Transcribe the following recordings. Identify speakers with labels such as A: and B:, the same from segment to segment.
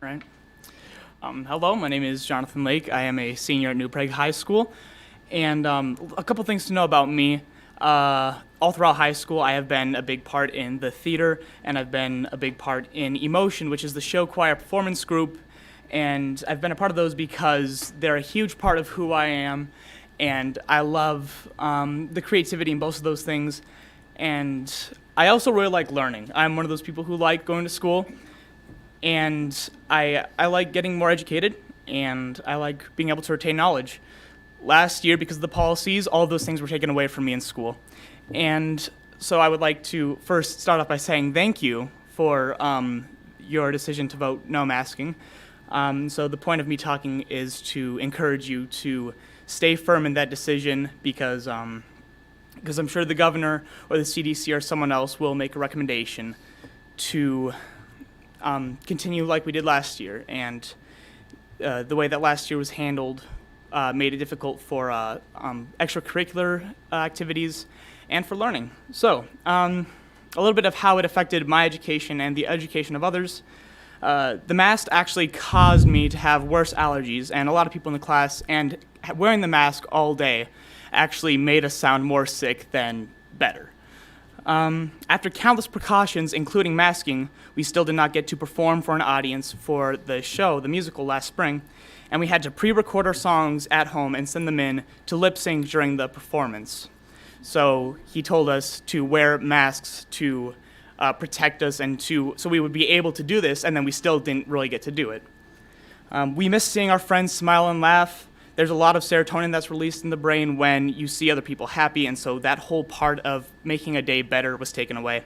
A: Right. Hello, my name is Jonathan Lake. I am a senior at New Prague High School. And a couple things to know about me. All throughout high school, I have been a big part in the theater, and I've been a big part in Emotion, which is the show choir performance group. And I've been a part of those because they're a huge part of who I am, and I love the creativity in both of those things. And I also really like learning. I'm one of those people who like going to school, and I like getting more educated, and I like being able to retain knowledge. Last year, because of the policies, all of those things were taken away from me in school. And so I would like to first start off by saying thank you for your decision to vote no masking. So the point of me talking is to encourage you to stay firm in that decision because I'm sure the governor or the CDC or someone else will make a recommendation to continue like we did last year. And the way that last year was handled made it difficult for extracurricular activities and for learning. So a little bit of how it affected my education and the education of others. The mask actually caused me to have worse allergies, and a lot of people in the class, and wearing the mask all day actually made us sound more sick than better. After countless precautions, including masking, we still did not get to perform for an audience for the show, the musical, last spring, and we had to pre-record our songs at home and send them in to lip sync during the performance. So he told us to wear masks to protect us and so we would be able to do this, and then we still didn't really get to do it. We miss seeing our friends smile and laugh. There's a lot of serotonin that's released in the brain when you see other people happy, and so that whole part of making a day better was taken away.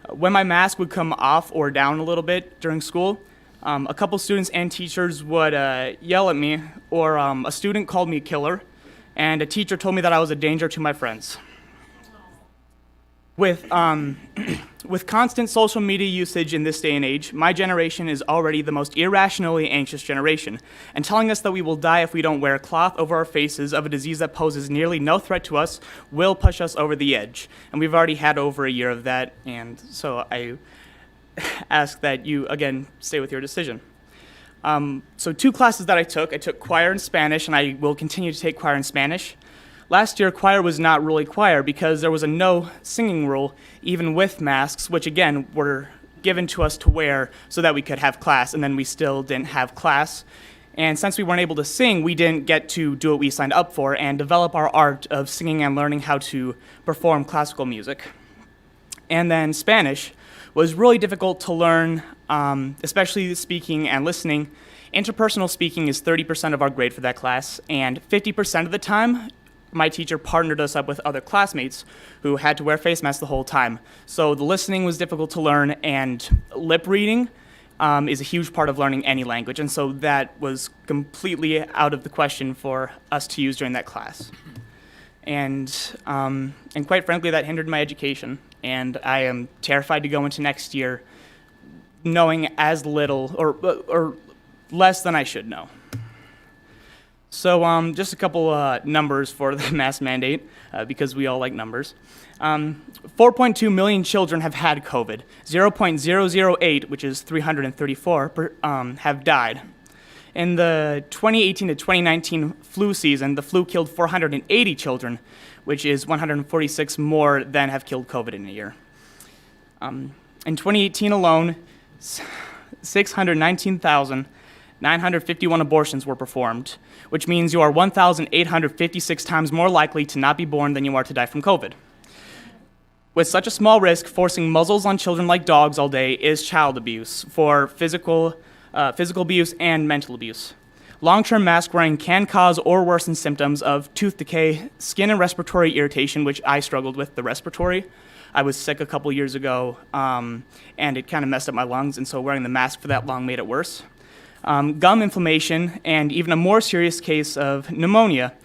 A: When my mask would come off or down a little bit during school, a couple students and teachers would yell at me, or a student called me a killer, and a teacher told me that I was a danger to my friends. With constant social media usage in this day and age, my generation is already the most irrationally anxious generation, and telling us that we will die if we don't wear a cloth over our faces of a disease that poses nearly no threat to us will push us over the edge. And we've already had over a year of that, and so I ask that you, again, stay with your decision. So 2 classes that I took choir and Spanish, and I will continue to take choir and Spanish. Last year, choir was not really choir because there was a no singing rule, even with masks, which again were given to us to wear so that we could have class, and then we still didn't have class. And since we weren't able to sing, we didn't get to do what we signed up for and develop our art of singing and learning how to perform classical music. And then Spanish was really difficult to learn, especially speaking and listening. Interpersonal speaking is 30% of our grade for that class, and 50% of the time, my teacher partnered us up with other classmates who had to wear face masks the whole time. So the listening was difficult to learn, and lip reading is a huge part of learning any language, and so that was completely out of the question for us to use during that class. And quite frankly, that hindered my education, and I am terrified to go into next year knowing as little or less than I should know. So just a couple numbers for the mask mandate, because we all like numbers. 4.2 million children have had COVID. 0.008, which is 334, have died. In the 2018 to 2019 flu season, the flu killed 480 children, which is 146 more than have killed COVID in a year. In 2018 alone, 619,951 abortions were performed, which means you are 1,856 times more likely to not be born than you are to die from COVID. With such a small risk, forcing muzzles on children like dogs all day is child abuse for physical abuse and mental abuse. Long-term mask wearing can cause or worsen symptoms of tooth decay, skin and respiratory irritation, which I struggled with, the respiratory. I was sick a couple years ago, and it kind of messed up my lungs, and so wearing the mask for that long made it worse. Gum inflammation, and even a more serious case of pneumonia.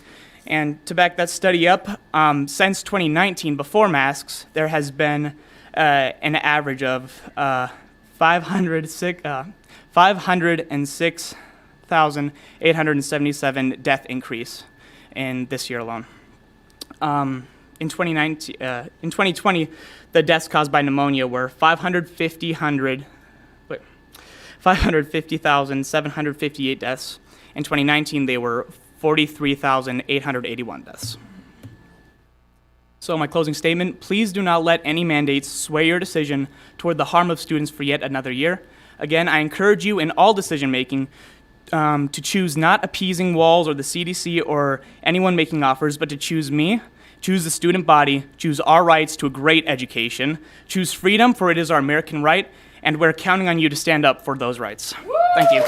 A: And to back that study up, since 2019, before masks, there has been an average of 506,877 death increase in this year alone. in 2020, the deaths caused by pneumonia were 550,758 deaths. In 2019, they were 43,881 deaths. So my closing statement, please do not let any mandates sway your decision toward the harm of students for yet another year. Again, I encourage you in all decision-making to choose not appeasing Walls or the CDC or anyone making offers, but to choose me, choose the student body, choose our rights to a great education, choose freedom, for it is our American right, and we're counting on you to stand up for those rights. Thank you.